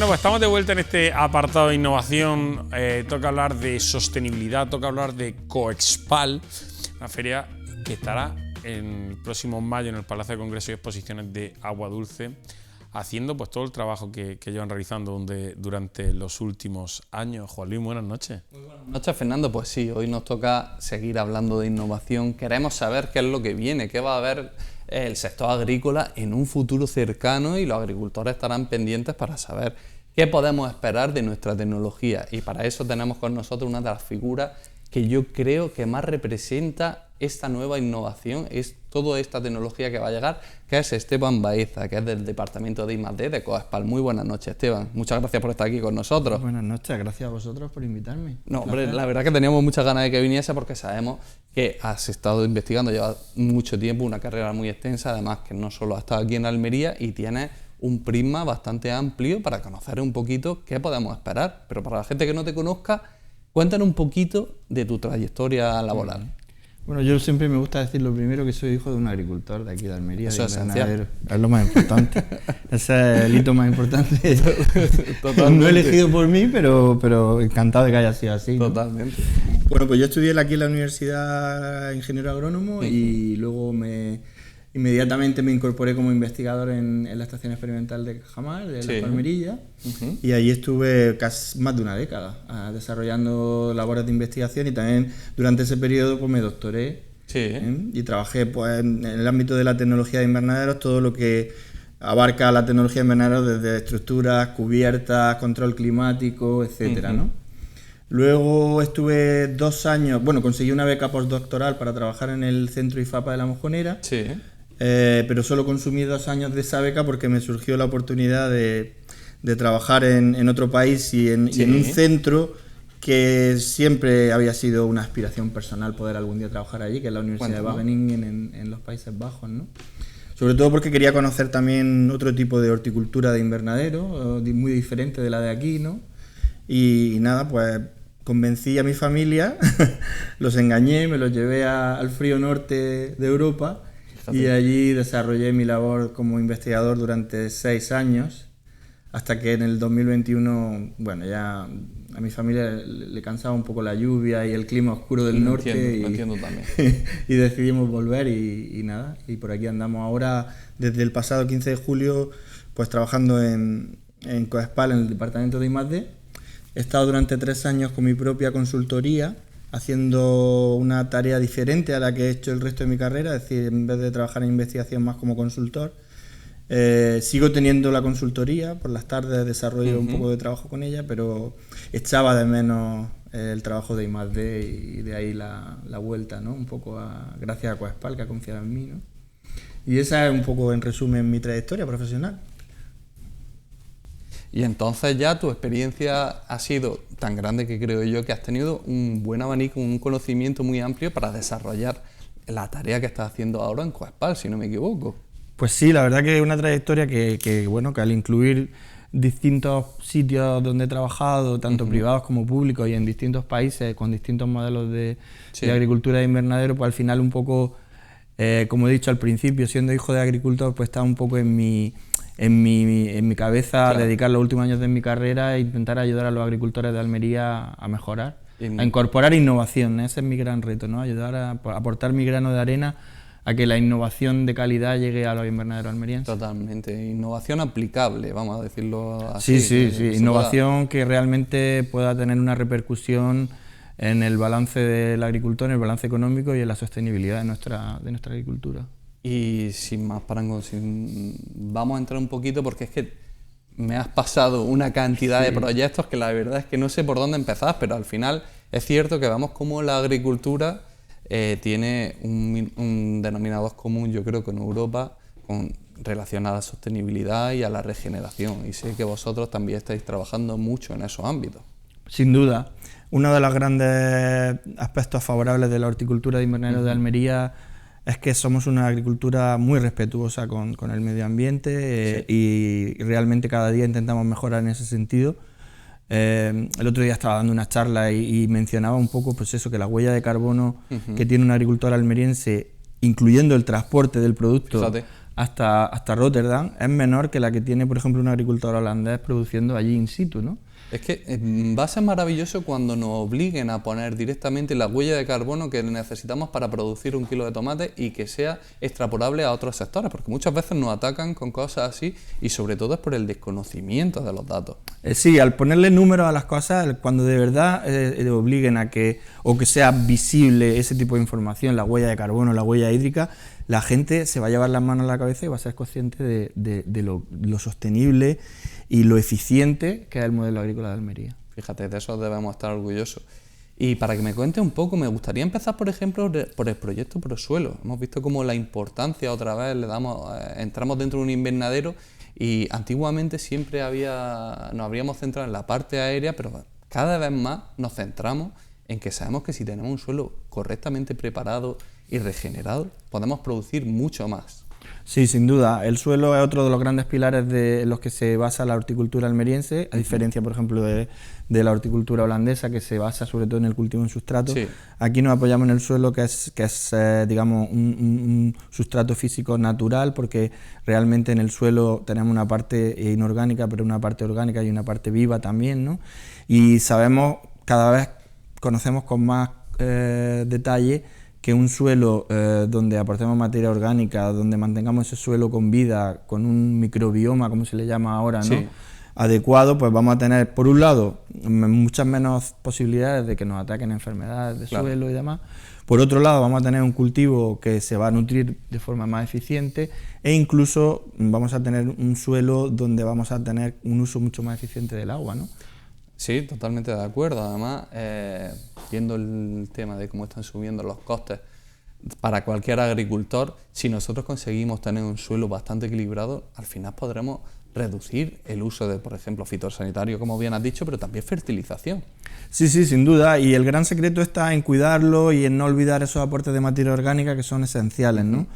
pues estamos de vuelta en este apartado de innovación. Toca hablar de sostenibilidad, toca hablar de Coexpal, una feria que estará el próximo mayo en el Palacio de Congresos y Exposiciones de Agua Dulce, haciendo pues todo el trabajo que llevan realizando durante los últimos años. Juan Luis, buenas noches. Muy buenas noches, Fernando. Pues sí, hoy nos toca seguir hablando de innovación. Queremos saber qué es lo que viene, qué va a haber el sector agrícola en un futuro cercano, y los agricultores estarán pendientes para saber qué podemos esperar de nuestra tecnología. Y para eso tenemos con nosotros una de las figuras que yo creo que más representa esta nueva innovación, es toda esta tecnología que va a llegar, que es Esteban Baeza, que es del departamento de I+D de Coexpal. Muy buenas noches, Esteban. Muchas gracias por estar aquí con nosotros. Buenas noches, gracias a vosotros por invitarme. No, hombre, la verdad que teníamos muchas ganas de que viniese, porque sabemos que has estado investigando, llevas mucho tiempo, una carrera muy extensa, además que no solo has estado aquí en Almería y tienes un prisma bastante amplio para conocer un poquito qué podemos esperar. Pero para la gente que no te conozca, cuéntanos un poquito de tu trayectoria laboral. Bueno, yo siempre me gusta decir lo primero, que soy hijo de un agricultor de aquí de Almería. Eso es esencial. Es lo más importante. Ese es el hito más importante. Totalmente. No elegido por mí, pero encantado de que haya sido así, ¿no? Totalmente. Bueno, pues yo estudié aquí en la Universidad ingeniero agrónomo y luego inmediatamente me incorporé como investigador en la Estación Experimental de Cajamar, de La Palmerilla, y allí estuve casi más de una década desarrollando labores de investigación, y también durante ese periodo pues me doctoré y trabajé pues en el ámbito de la tecnología de invernaderos, todo lo que abarca la tecnología de invernaderos, desde estructuras, cubiertas, control climático, etcétera, ¿no? Luego estuve 2 años, conseguí una beca postdoctoral para trabajar en el centro IFAPA de La Mojonera, pero solo consumí 2 años de esa beca porque me surgió la oportunidad de trabajar en otro país y en un centro que siempre había sido una aspiración personal poder algún día trabajar allí, que es la Universidad de Wageningen en los Países Bajos, ¿no? Sobre todo porque quería conocer también otro tipo de horticultura de invernadero, muy diferente de la de aquí, ¿no? Y nada, pues convencí a mi familia, los engañé, me los llevé al frío norte de Europa. Y allí desarrollé mi labor como investigador durante 6 años, hasta que en el 2021, ya a mi familia le cansaba un poco la lluvia y el clima oscuro del norte. Entiendo también. Y decidimos volver y nada, y por aquí andamos ahora desde el pasado 15 de julio, pues trabajando en Coexpal, en el departamento de I+D. He estado durante 3 años con mi propia consultoría, haciendo una tarea diferente a la que he hecho el resto de mi carrera, es decir, en vez de trabajar en investigación más como consultor, sigo teniendo la consultoría, por las tardes desarrollo un poco de trabajo con ella, pero echaba de menos el trabajo de I+D y de ahí la vuelta, ¿no? Un poco gracias a Coexpal, que ha confiado en mí, ¿no? Y esa es un poco, en resumen, mi trayectoria profesional. Y entonces ya tu experiencia ha sido tan grande que creo yo que has tenido un buen abanico, un conocimiento muy amplio para desarrollar la tarea que estás haciendo ahora en Coexpal, si no me equivoco. Pues sí, la verdad que es una trayectoria que al incluir distintos sitios donde he trabajado, tanto privados como públicos, y en distintos países con distintos modelos de agricultura de invernadero, pues al final un poco, como he dicho al principio, siendo hijo de agricultor, pues está un poco en mi cabeza, dedicar los últimos años de mi carrera e intentar ayudar a los agricultores de Almería a mejorar, a incorporar innovación. Ese es mi gran reto, ¿no? Ayudar a aportar mi grano de arena a que la innovación de calidad llegue a los invernaderos almerienses. Totalmente, innovación aplicable, vamos a decirlo así. Sí, innovación que realmente pueda tener una repercusión en el balance del agricultor, en el balance económico y en la sostenibilidad de nuestra agricultura. Y sin más parango, vamos a entrar un poquito, porque es que me has pasado una cantidad de proyectos que la verdad es que no sé por dónde empezar, pero al final es cierto que vemos cómo la agricultura tiene un denominador común, yo creo que en Europa, relacionado a la sostenibilidad y a la regeneración, y sé que vosotros también estáis trabajando mucho en esos ámbitos. Sin duda, uno de los grandes aspectos favorables de la horticultura de invernadero de Almería es que somos una agricultura muy respetuosa con el medio ambiente, y realmente cada día intentamos mejorar en ese sentido. El otro día estaba dando una charla y mencionaba un poco pues eso, que la huella de carbono que tiene un agricultor almeriense, incluyendo el transporte del producto hasta Rotterdam es menor que la que tiene, por ejemplo, un agricultor holandés produciendo allí in situ, ¿no? Es que va a ser maravilloso cuando nos obliguen a poner directamente la huella de carbono que necesitamos para producir 1 kilo de tomate y que sea extrapolable a otros sectores, porque muchas veces nos atacan con cosas así y sobre todo es por el desconocimiento de los datos. Sí, al ponerle números a las cosas, cuando de verdad obliguen a que, o que sea visible ese tipo de información, la huella de carbono, la huella hídrica, la gente se va a llevar las manos a la cabeza y va a ser consciente de lo sostenible y lo eficiente que es el modelo agrícola de Almería. Fíjate, de eso debemos estar orgullosos. Y para que me cuente un poco, me gustaría empezar, por ejemplo, por el proyecto Prosuelo. Hemos visto como la importancia, otra vez, entramos dentro de un invernadero y antiguamente siempre nos habríamos centrado en la parte aérea, pero cada vez más nos centramos en que sabemos que si tenemos un suelo correctamente preparado y regenerado, podemos producir mucho más. Sí, sin duda. El suelo es otro de los grandes pilares de los que se basa la horticultura almeriense, a diferencia, por ejemplo, de la horticultura holandesa, que se basa sobre todo en el cultivo en sustrato. Sí. Aquí nos apoyamos en el suelo, que es digamos, un sustrato físico natural, porque realmente en el suelo tenemos una parte inorgánica, pero una parte orgánica y una parte viva también, ¿no? Y sabemos, cada vez conocemos con más detalle, que un suelo donde aportemos materia orgánica, donde mantengamos ese suelo con vida, con un microbioma, como se le llama ahora, ¿no? Sí. Adecuado, pues vamos a tener, por un lado, muchas menos posibilidades de que nos ataquen enfermedades de suelo y demás. Por otro lado, vamos a tener un cultivo que se va a nutrir de forma más eficiente e incluso vamos a tener un suelo donde vamos a tener un uso mucho más eficiente del agua, ¿no? Sí, totalmente de acuerdo. Además, viendo el tema de cómo están subiendo los costes para cualquier agricultor, si nosotros conseguimos tener un suelo bastante equilibrado, al final podremos reducir el uso de, por ejemplo, fitosanitario, como bien has dicho, pero también fertilización. Sí, sin duda, y el gran secreto está en cuidarlo y en no olvidar esos aportes de materia orgánica que son esenciales, ¿no?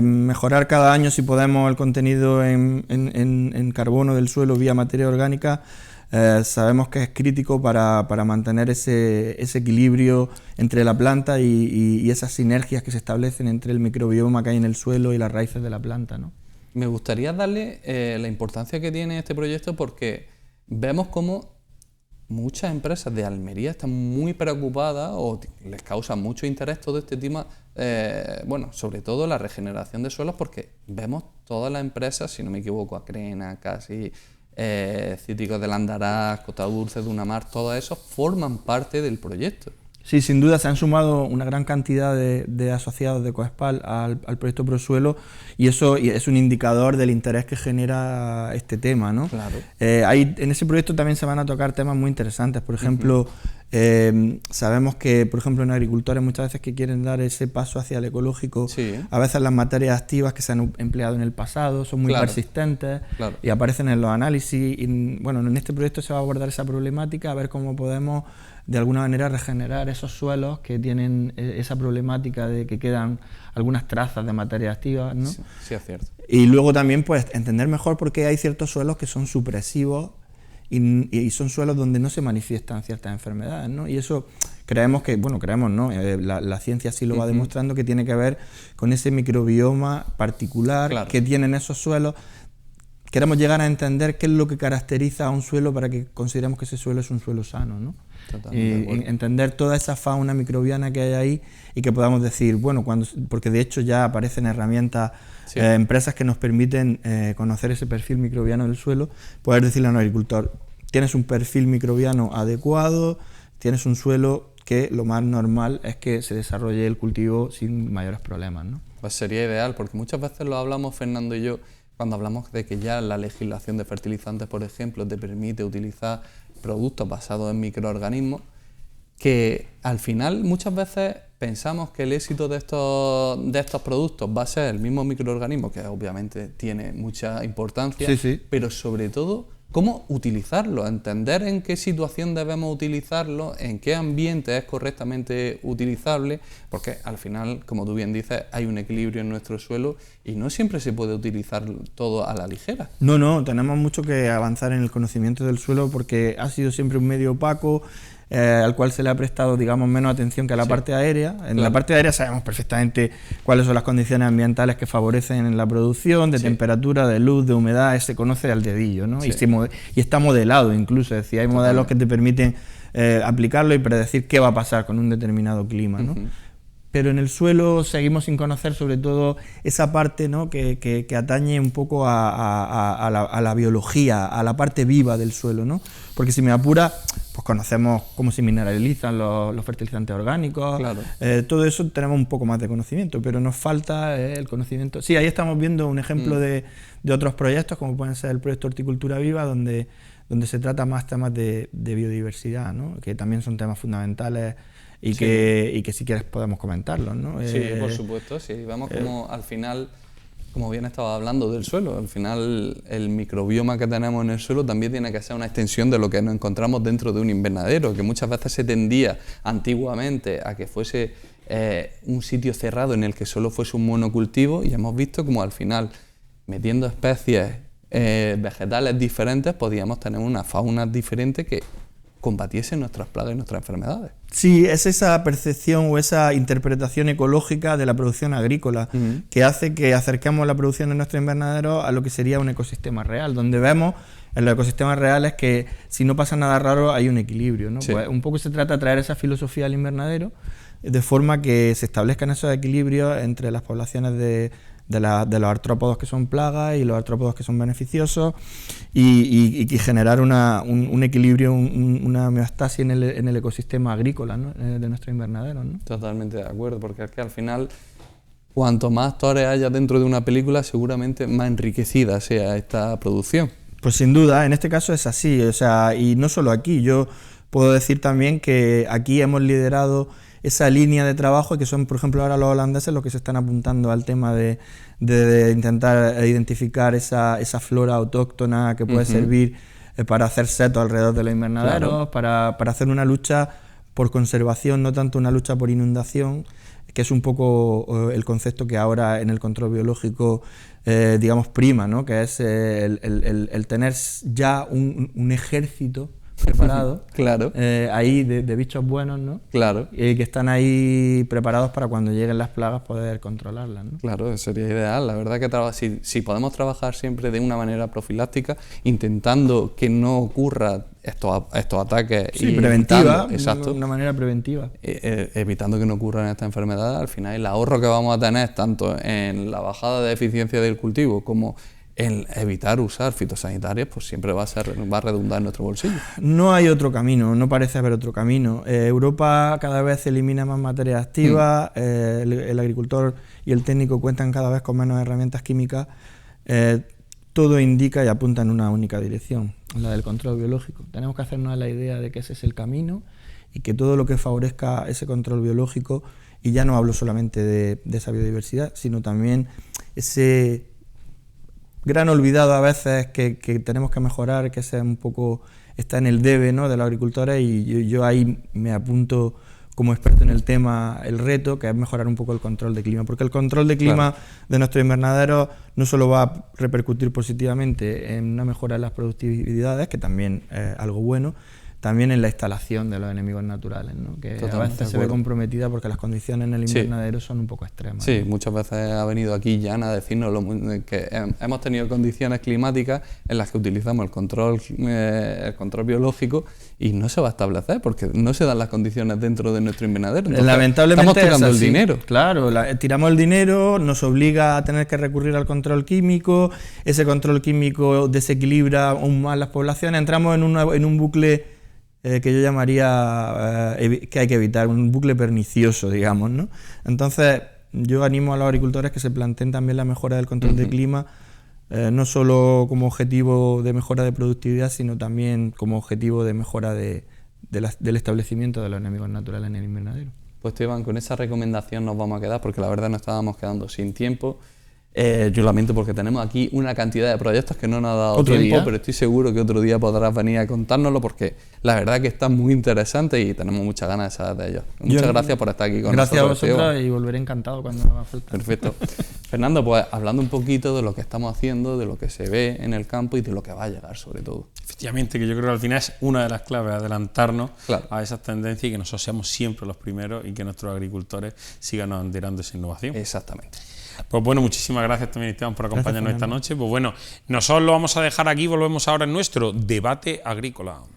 Mejorar cada año, si podemos, el contenido en carbono del suelo vía materia orgánica. Sabemos que es crítico para mantener ese equilibrio entre la planta y esas sinergias que se establecen entre el microbioma que hay en el suelo y las raíces de la planta, ¿no? Me gustaría darle la importancia que tiene este proyecto porque vemos cómo muchas empresas de Almería están muy preocupadas o les causa mucho interés todo este tema, sobre todo la regeneración de suelos, porque vemos todas las empresas, si no me equivoco, Acrena, Casi, Cítricos del Andarás, Costa Dulce, Dunamar, todos esos forman parte del proyecto. Sí, sin duda se han sumado una gran cantidad de asociados de Coespal al proyecto Prosuelo y eso es un indicador del interés que genera este tema, ¿no? Claro. En ese proyecto también se van a tocar temas muy interesantes. Por ejemplo, sabemos que, por ejemplo, en agricultores muchas veces que quieren dar ese paso hacia el ecológico, a veces las materias activas que se han empleado en el pasado son muy persistentes y aparecen en los análisis. Y, bueno, en este proyecto se va a abordar esa problemática, a ver cómo podemos de alguna manera regenerar esos suelos que tienen esa problemática de que quedan algunas trazas de materia activa, ¿no? Sí, es cierto. Y luego también pues entender mejor por qué hay ciertos suelos que son supresivos y son suelos donde no se manifiestan ciertas enfermedades, ¿no? Y eso creemos que, creemos, ¿no? La ciencia sí lo va demostrando, que tiene que ver con ese microbioma particular que tienen esos suelos. Queremos llegar a entender qué es lo que caracteriza a un suelo para que consideremos que ese suelo es un suelo sano, ¿no? Y entender toda esa fauna microbiana que hay ahí y que podamos decir, porque de hecho ya aparecen herramientas, empresas que nos permiten conocer ese perfil microbiano del suelo, poder decirle a un agricultor, tienes un perfil microbiano adecuado, tienes un suelo que lo más normal es que se desarrolle el cultivo sin mayores problemas, ¿no? Pues sería ideal, porque muchas veces lo hablamos Fernando y yo, cuando hablamos de que ya la legislación de fertilizantes, por ejemplo, te permite utilizar productos basados en microorganismos, que al final muchas veces pensamos que el éxito de estos productos va a ser el mismo microorganismo, que obviamente tiene mucha importancia, pero sobre todo cómo utilizarlo, entender en qué situación debemos utilizarlo, en qué ambiente es correctamente utilizable, porque al final, como tú bien dices, hay un equilibrio en nuestro suelo y no siempre se puede utilizar todo a la ligera. No, tenemos mucho que avanzar en el conocimiento del suelo porque ha sido siempre un medio opaco. al cual se le ha prestado, digamos, menos atención que a la parte aérea. En la parte aérea sabemos perfectamente cuáles son las condiciones ambientales que favorecen en la producción, de temperatura, de luz, de humedad, se conoce al dedillo, ¿no? Y está modelado incluso, es decir, hay modelos que te permiten aplicarlo y predecir qué va a pasar con un determinado clima, ¿no? Pero en el suelo seguimos sin conocer sobre todo esa parte, ¿no? que atañe un poco a la biología, a la parte viva del suelo, ¿no? Porque si me apura, pues conocemos cómo se mineralizan los fertilizantes orgánicos, todo eso tenemos un poco más de conocimiento, pero nos falta el conocimiento. Sí, ahí estamos viendo un ejemplo de otros proyectos, como pueden ser el proyecto Horticultura Viva, donde se trata más temas de biodiversidad, ¿no? Que también son temas fundamentales y que si quieres podemos comentarlos, ¿no? Sí, por supuesto, sí. Vemos como al final, como bien estaba hablando del suelo, al final el microbioma que tenemos en el suelo también tiene que ser una extensión de lo que nos encontramos dentro de un invernadero, que muchas veces se tendía antiguamente a que fuese un sitio cerrado en el que solo fuese un monocultivo, y hemos visto como al final, metiendo especies vegetales diferentes, podíamos tener una fauna diferente que combatiese nuestras plagas y nuestras enfermedades. Sí, es esa percepción o esa interpretación ecológica de la producción agrícola que hace que acerquemos la producción de nuestro invernadero a lo que sería un ecosistema real, donde vemos en los ecosistemas reales que si no pasa nada raro hay un equilibrio, ¿no? Pues un poco se trata de traer esa filosofía al invernadero de forma que se establezcan esos equilibrios entre las poblaciones de los artrópodos que son plagas y los artrópodos que son beneficiosos y generar un equilibrio, una homeostasis en el ecosistema agrícola, ¿no? De nuestro invernadero, ¿no? Totalmente de acuerdo, porque es que al final cuanto más actores haya dentro de una película, seguramente más enriquecida sea esta producción. Pues sin duda, en este caso es así, o sea, y no solo aquí, yo puedo decir también que aquí hemos liderado esa línea de trabajo, que son, por ejemplo, ahora los holandeses los que se están apuntando al tema de intentar identificar esa flora autóctona que puede servir para hacer setos alrededor de los invernaderos, para hacer una lucha por conservación, no tanto una lucha por inundación, que es un poco el concepto que ahora en el control biológico, digamos, prima, ¿no? Que es el tener ya un ejército preparado, ahí de bichos buenos, ¿no? Que están ahí preparados para cuando lleguen las plagas poder controlarlas, ¿no? Claro, sería ideal. La verdad que si podemos trabajar siempre de una manera profiláctica, intentando que no ocurra estos ataques. Sí, preventiva, de una manera preventiva. Evitando que no ocurran estas enfermedades, al final el ahorro que vamos a tener tanto en la bajada de eficiencia del cultivo como en evitar usar fitosanitarios, pues siempre va a redundar en nuestro bolsillo. No hay otro camino, no parece haber otro camino. Europa cada vez elimina más materias activas, el agricultor y el técnico cuentan cada vez con menos herramientas químicas. Todo indica y apunta en una única dirección, la del control biológico. Tenemos que hacernos a la idea de que ese es el camino y que todo lo que favorezca ese control biológico, y ya no hablo solamente de esa biodiversidad, sino también ese gran olvidado a veces que tenemos que mejorar, que ese un poco está en el debe, ¿no? De los agricultores, y yo ahí me apunto como experto en el tema, el reto, que es mejorar un poco el control de clima, porque el control de clima de nuestros invernaderos no solo va a repercutir positivamente en una mejora de las productividades, que también es algo bueno, también en la instalación de los enemigos naturales, ¿no? Que a veces se ve comprometida porque las condiciones en el invernadero son un poco extremas. Sí, ¿no? Muchas veces ha venido aquí Jan a decirnos que hemos tenido condiciones climáticas en las que utilizamos el control biológico y no se va a establecer porque no se dan las condiciones dentro de nuestro invernadero. Entonces, lamentablemente estamos tirando el dinero. Claro, tiramos el dinero, nos obliga a tener que recurrir al control químico, ese control químico desequilibra aún más las poblaciones, entramos en un bucle que yo llamaría que hay que evitar, un bucle pernicioso, digamos, ¿no? Entonces, yo animo a los agricultores que se planteen también la mejora del control del clima, no solo como objetivo de mejora de productividad, sino también como objetivo de mejora del establecimiento de los enemigos naturales en el invernadero. Pues Esteban, con esa recomendación nos vamos a quedar, porque la verdad nos estábamos quedando sin tiempo. Yo lamento porque tenemos aquí una cantidad de proyectos que no nos ha dado ¿Otro tiempo, día? pero estoy seguro que otro día podrás venir a contárnoslo porque la verdad que está muy interesante y tenemos muchas ganas de saber de ello. Muchas gracias por estar aquí con Gracias nosotros. a vosotros Esteban. y volveré encantado cuando haga falta. Perfecto. Fernando, pues hablando un poquito de lo que estamos haciendo, de lo que se ve en el campo y de lo que va a llegar sobre todo. Efectivamente, que yo creo que al final es una de las claves, adelantarnos Claro. a esas tendencias y que nosotros seamos siempre los primeros y que nuestros agricultores sigan abanderando esa innovación. Exactamente. Pues bueno, muchísimas gracias también, Esteban, por acompañarnos esta noche. Pues bueno, nosotros lo vamos a dejar aquí, volvemos ahora en nuestro debate agrícola.